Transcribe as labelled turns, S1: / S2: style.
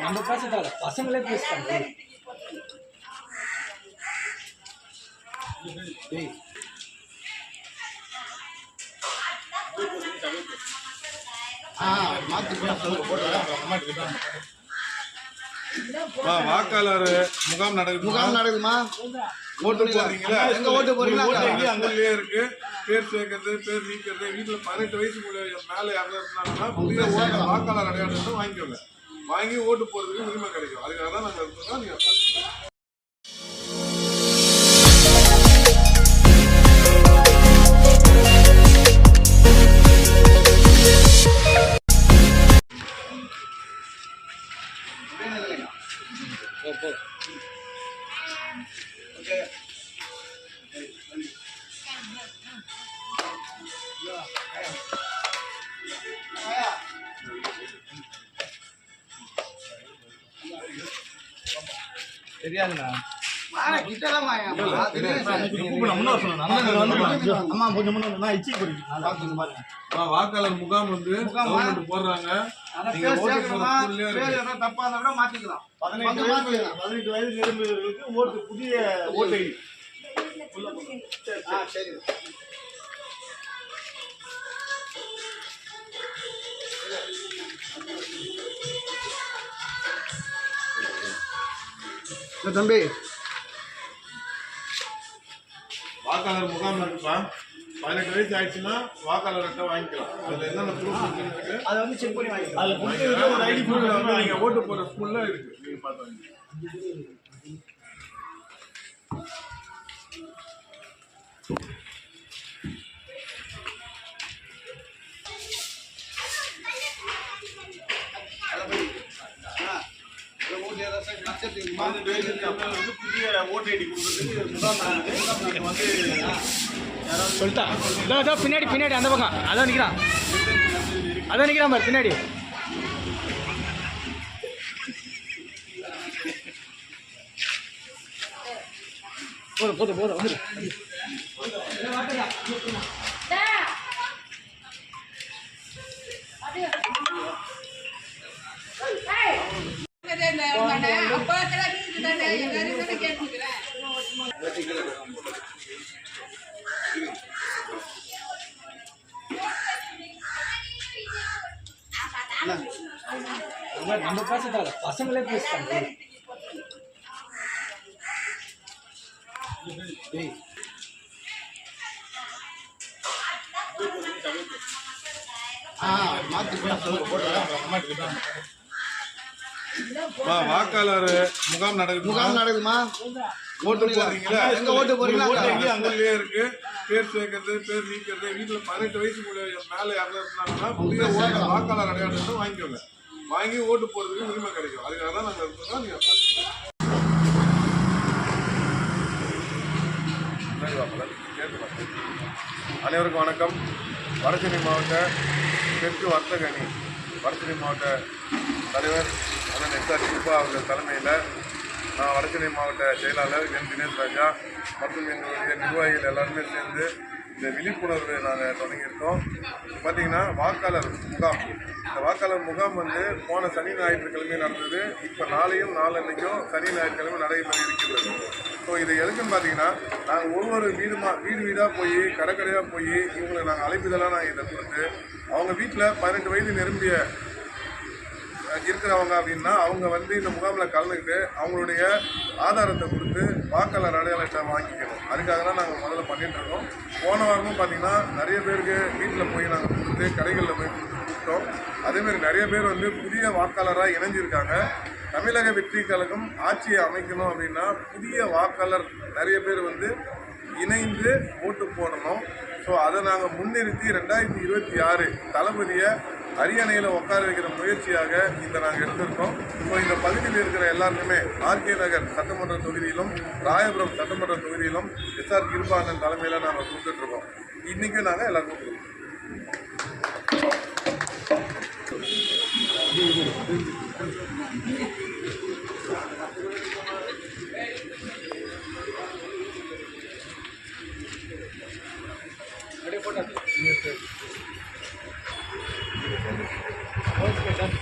S1: நம்ம பேசுறதால பசங்களே பேசுறாங்க.
S2: வாக்காளர் முகாம் நடக்குதுமா? ஓட்டு போடுறீங்களா? எங்க ஓட்டு போறீங்களா? அங்கேயே இருக்கு. பேர் சேர்க்கறது, பேர் நீக்கிறது, வீட்டுல 18 வயசு மேல யாரும் இருந்தாங்கன்னா புதிய வாக்காளர் அடையாளத்தை வாங்கிக்கோங்க. வாங்கி ஓட்டு போறதுக்கு உரிமை கிடைக்கும். அதுக்காக தான் நாங்கள் இருக்கோம். நீங்க
S1: தெரியாதுண்ணா.
S2: வாக்காளர் முகாம் வந்து போடுறாங்க.
S1: தப்பா இருந்தா மாத்திக்கலாம். 18 வயது நிரம்பியவர்களுக்கு ஓட்டு, புதிய ஓட்டு. சரி.
S2: தம்பி, வாக்காளர் முகாம் இருக்குப்பா. 18 வயசு ஆயிடுச்சுன்னா வாக்காளர் அட்டை வாங்கிக்கலாம். அதுல என்னென்ன ப்ரூஃப் இருக்கு
S1: அதை வந்து செக் பண்ணி வாங்கிக்கலாம்.
S2: ஒரு ஐடி ப்ரூஃப் வந்து நீங்க ஓட்டு போற ஸ்கூல்ல இருக்கு. நீங்க பார்த்து
S1: புதிய ஓட்டு ஐடி கொடுக்குறதுக்கு சொல்லிட்டா. பின்னாடி அந்த பக்கம் அதான் நிற்கிறான் பாரு பின்னாடி. போதும் வந்துடு. நம்ம பேசுறதால பசங்களே பேசுறாங்க.
S2: வாக்காளர் முகாம் நடக்குதுமா? ஓட்டு போடுறீங்களா? எங்க ஓட்டு போறீங்களா? அங்கேயே இருக்கு. பேர் சேர்க்கறது, பேர் நீக்கிறது, வீட்டுல 18 வயசு மேல யாரும் இருந்தாங்கன்னா புதிய வாக்காளர் அடையாளத்தை வாங்கிக்கோங்க. வாங்கி ஓட்டு போறதுக்கு உரிமை கிடைக்கும். அதுக்காக தான் நாங்கள் இருக்கோம். நீங்க அனைவருக்கும் வணக்கம். வடசென்னை மாவட்ட தெற்கு வர்த்தக அணி வடசென்னை மாவட்ட தலைவர் அண்ணன் எஸ்ஆர் கிருபா அவர்கள் தலைமையில் நான் வடசென்னை மாவட்ட செயலாளர் என் தினேஷ் ராஜா மற்றும் எங்களுடைய நிர்வாகிகள் எல்லாருமே சேர்ந்து இந்த விழிப்புணர்வு நாங்கள் தொடங்கியிருக்கோம். பார்த்திங்கன்னா வாக்காளர் முகாம், இந்த வாக்காளர் முகாம் வந்து போன சனி ஞாயிற்றுக்கிழமை நடந்தது. இப்போ நாளையும் நாளன்னைக்கும் சனி ஞாயிற்றுக்கிழமை நடைபெற இருக்கிறது. ஸோ இது எதுக்குன்னு பார்த்தீங்கன்னா, நாங்கள் ஒவ்வொரு வீடாக போய் கடைக்கடையாக போய் இவங்களை நாங்கள் அழைப்புதெல்லாம் நாங்கள் இதை கொடுத்து அவங்க வீட்டில் 18 வயது நிரம்பிய இருக்கிறவங்க அப்படின்னா அவங்க வந்து இந்த முகாமில் கலந்துக்கிட்டு அவங்களுடைய ஆதாரத்தை கொடுத்து வாக்காளர் அடையாள அட்டை வாங்கிக்கணும். அதுக்காக தான் நாங்கள் முதல்ல பண்ணிட்டு இருக்கோம். போன வாரமும் பார்த்திங்கன்னா நிறைய பேருக்கு வீட்டில் போய் நாங்கள் கொடுத்து கடைகளில் போய் கொடுத்தோம். அதேமாதிரி நிறைய பேர் வந்து புதிய வாக்காளராக இணைஞ்சிருக்காங்க. தமிழக வெற்றி கழகம் ஆட்சியை அமைக்கணும் அப்படின்னா புதிய வாக்காளர் நிறைய பேர் வந்து இணைந்து ஓட்டு போடணும். ஸோ அதை நாங்கள் முன்னிறுத்தி 2026 தளபதியை அரியணையில் உட்கார வைக்கிற முயற்சியாக இதை நாங்கள் எடுத்திருக்கோம். ஸோ இந்த பகுதியில் இருக்கிற எல்லாருக்குமே ஆர்கே நகர் சட்டமன்ற தொகுதியிலும் ராயபுரம் சட்டமன்ற தொகுதியிலும் எஸ்ஆர் கிருபானன் தலைமையில் நாங்கள் கொடுத்துட்ருக்கோம். இன்றைக்கும் நாங்கள் எல்லாருக்கும் கொடுக்குறோம்.
S1: Okay sir.